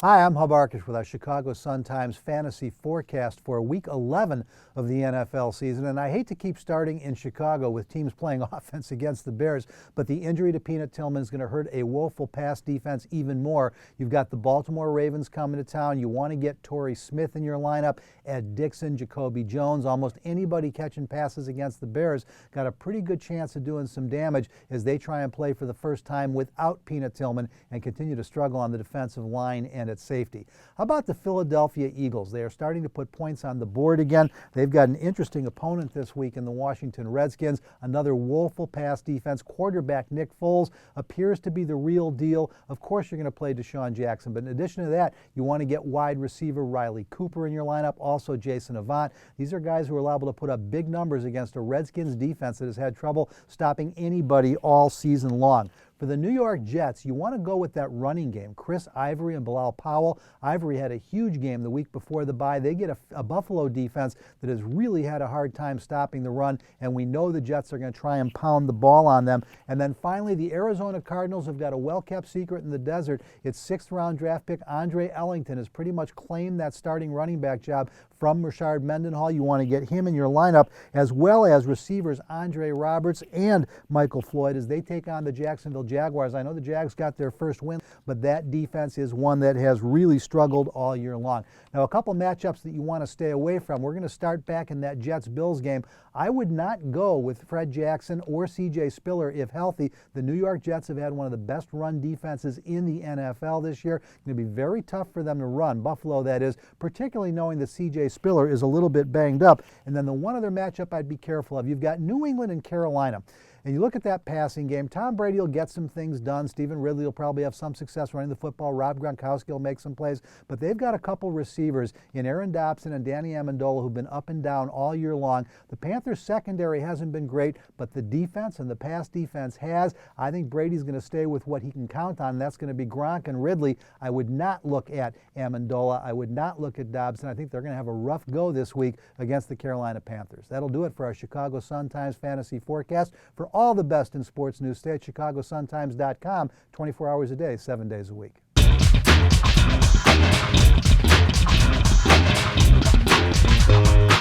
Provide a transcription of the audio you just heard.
Hi, I'm Arkush with our Chicago Sun-Times fantasy forecast for Week 11 of the NFL season. And I hate to keep starting in Chicago with teams playing offense against the Bears, but the injury to Peanut Tillman is going to hurt a woeful pass defense even more. You've got the Baltimore Ravens coming to town. You want to get Torrey Smith in your lineup, Ed Dixon, Jacoby Jones. Almost anybody catching passes against the Bears got a pretty good chance of doing some damage as they try and play for the first time without Peanut Tillman and continue to struggle on the defensive line and at safety. How about the Philadelphia Eagles? They are starting to put points on the board again. They've got an interesting opponent this week in the Washington Redskins. Another woeful pass defense. Quarterback Nick Foles appears to be the real deal. Of course you're going to play Deshaun Jackson, but in addition to that, you want to get wide receiver Riley Cooper in your lineup, also Jason Avant. These are guys who are liable to put up big numbers against a Redskins defense that has had trouble stopping anybody all season long. For the New York Jets, you want to go with that running game. Chris Ivory and Bilal Powell. Ivory had a huge game the week before the bye. They get a Buffalo defense that has really had a hard time stopping the run, and we know the Jets are going to try and pound the ball on them. And then finally, the Arizona Cardinals have got a well-kept secret in the desert. Its sixth-round draft pick, Andre Ellington, has pretty much claimed that starting running back job from Rashard Mendenhall. You want to get him in your lineup, as well as receivers Andre Roberts and Michael Floyd as they take on the Jacksonville Jaguars. I know the Jags got their first win, but that defense is one that has really struggled all year long. Now, a couple matchups that you want to stay away from. We're going to start back in that Jets-Bills game. I would not go with Fred Jackson or C.J. Spiller if healthy. The New York Jets have had one of the best run defenses in the NFL this year. It's going to be very tough for them to run, Buffalo that is, particularly knowing that C.J. Spiller is a little bit banged up. And then the one other matchup I'd be careful of, you've got New England and Carolina. And you look at that passing game, Tom Brady will get some things done. Stephen Ridley will probably have some success running the football. Rob Gronkowski will make some plays. But they've got a couple receivers in Aaron Dobson and Danny Amendola who've been up and down all year long. The Panthers' secondary hasn't been great, but the defense and the pass defense has. I think Brady's going to stay with what he can count on, and that's going to be Gronk and Ridley. I would not look at Amendola. I would not look at Dobson. I think they're going to have a rough go this week against the Carolina Panthers. That'll do it for our Chicago Sun-Times fantasy forecast. For all the best in sports news, stay at chicagosuntimes.com 24 hours a day, 7 days a week.